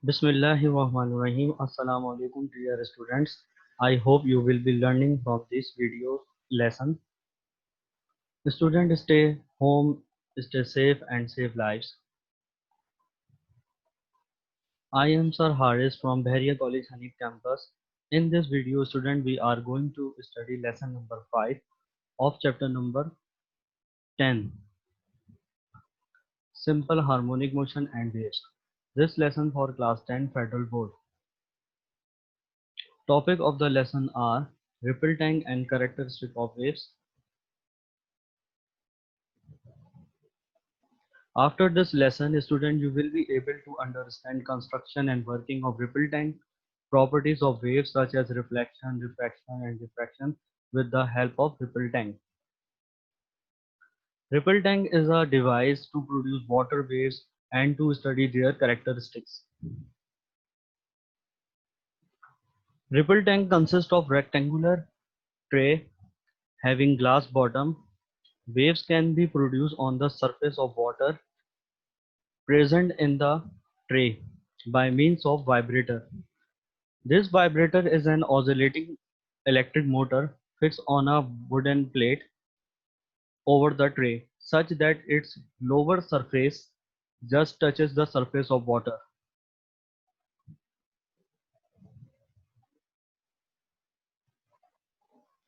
Bismillahirrahmanirrahim. Assalamu alaikum dear students. I hope you will be learning from this video lesson. Students, stay home, stay safe and save lives. I am Sir Haris from Bahria College Hanif campus. In this video student we are going to study lesson number 5 of chapter number 10, Simple Harmonic Motion and Waves. This lesson for class 10 Federal Board. Topic of the lesson are ripple tank and characteristic of waves. After this lesson, student, you will be able to understand construction and working of ripple tank, properties of waves such as reflection, refraction, and diffraction with the help of ripple tank. Ripple tank is a device to produce water waves and to study their characteristics. Ripple tank consists of rectangular tray having glass bottom. Waves can be produced on the surface of water present in the tray by means of vibrator. This vibrator is an oscillating electric motor fixed on a wooden plate over the tray such that its lower surface just touches the surface of water.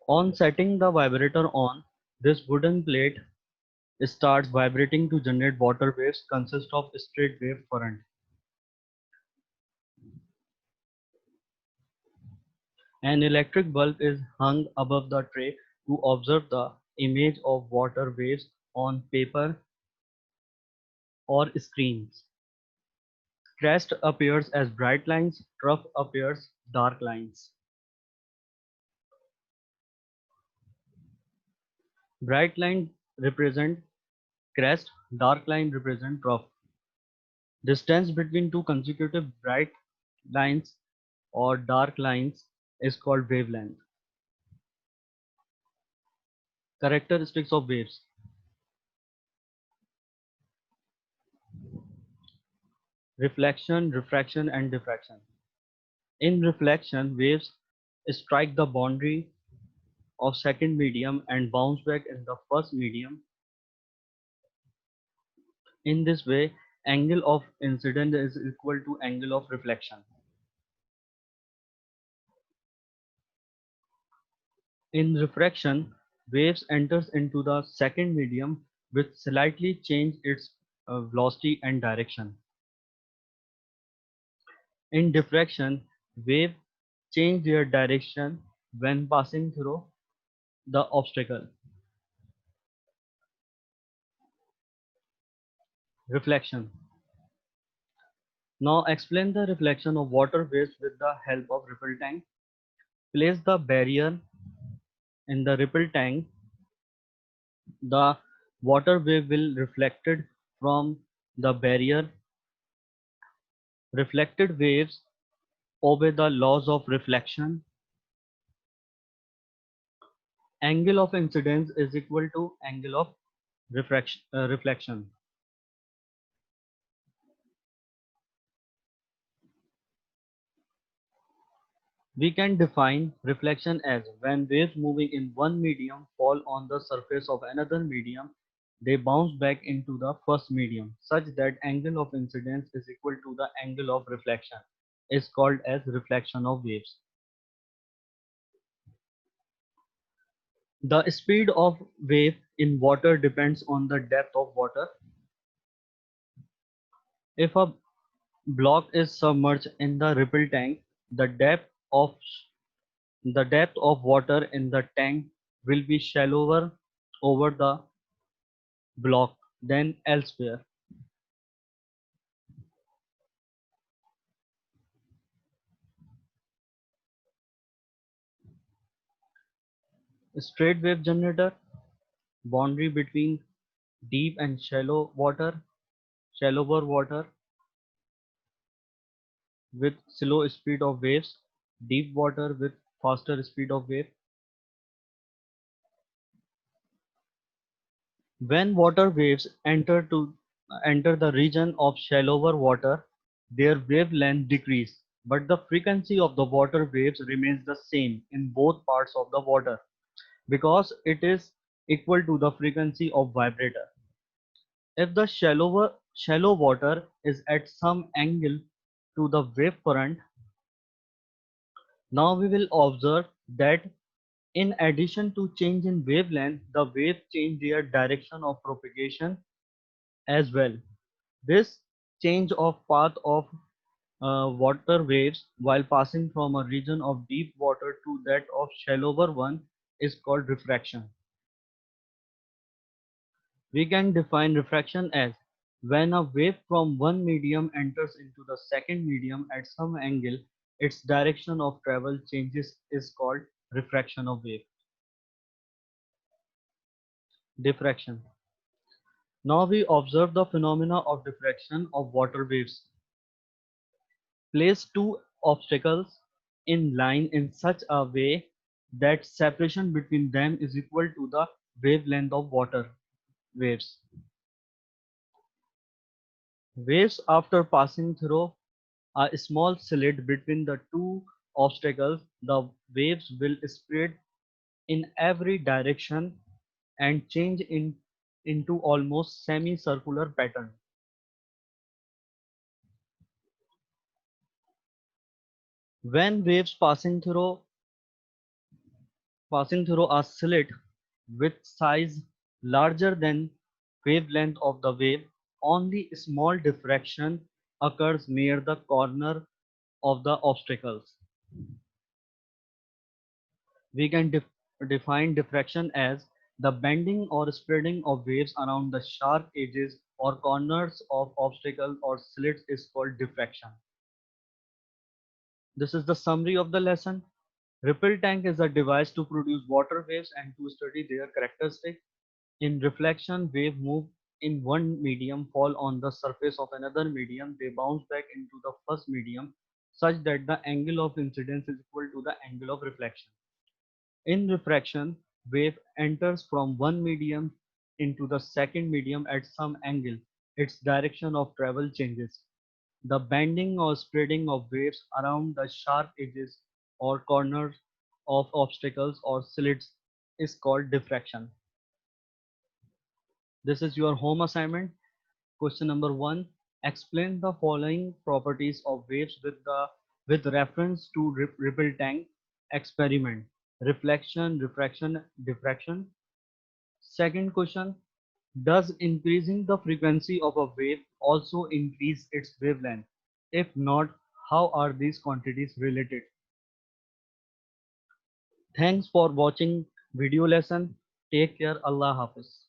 On setting the vibrator on, this wooden plate starts vibrating to generate water waves consist of straight wave current. An electric bulb is hung above the tray to observe the image of water waves on paper or screens. Crest appears as bright lines, trough appears dark lines. Bright line represent crest, dark line represent trough. Distance between two consecutive bright lines or dark lines is called wavelength. Characteristics of waves. Reflection, refraction and diffraction. In reflection, waves strike the boundary of second medium and bounce back in the first medium. In this way, angle of incidence is equal to angle of reflection. In refraction, waves enters into the second medium which slightly change its velocity and direction. In diffraction, wave change their direction when passing through the obstacle. Reflection. Now explain the reflection of water waves with the help of ripple tank. Place the barrier in the ripple tank. The water wave will reflected from the barrier. Reflected waves obey the laws of reflection. Angle of incidence is equal to angle of reflection. We can define reflection as when waves moving in one medium fall on the surface of another medium, they bounce back into the first medium such that angle of incidence is equal to the angle of reflection is called as reflection of waves. The speed of wave in water depends on the depth of water. If a block is submerged in the ripple tank, the depth of water in the tank will be shallower over the block than elsewhere. Straight wave generator, boundary between deep and shallower water with slow speed of waves, deep water with faster speed of wave. When water waves enter the region of shallower water, their wavelength decrease, but the frequency of the water waves remains the same in both parts of the water because it is equal to the frequency of vibrator. If the shallow water is at some angle to the wave front, now we will observe that in addition to change in wavelength, the waves change their direction of propagation as well. This change of path of water waves while passing from a region of deep water to that of shallower one is called refraction. We can define refraction as when a wave from one medium enters into the second medium at some angle, its direction of travel changes is called refraction of wave. Diffraction. Now we observe the phenomena of diffraction of water waves. Place two obstacles in line in such a way that separation between them is equal to the wavelength of water waves. Waves after passing through a small slit between the two obstacles, the waves will spread in every direction and change into almost semicircular pattern. When waves passing through a slit with size larger than wavelength of the wave, only small diffraction occurs near the corner of the obstacles. We can define diffraction as the bending or spreading of waves around the sharp edges or corners of obstacles or slits is called diffraction. This is the summary of the lesson. Ripple tank is a device to produce water waves and to study their characteristics. In reflection, wave move in one medium, fall on the surface of another medium, they bounce back into the first medium such that the angle of incidence is equal to the angle of reflection. In refraction, wave enters from one medium into the second medium at some angle. Its direction of travel changes. The bending or spreading of waves around the sharp edges or corners of obstacles or slits is called diffraction. This is your home assignment. Question number 1. Explain the following properties of waves with reference to ripple tank experiment. Reflection, refraction, diffraction. Second question. Does increasing the frequency of a wave also increase its wavelength? If not, how are these quantities related? Thanks for watching video lesson. Take care. Allah Hafiz.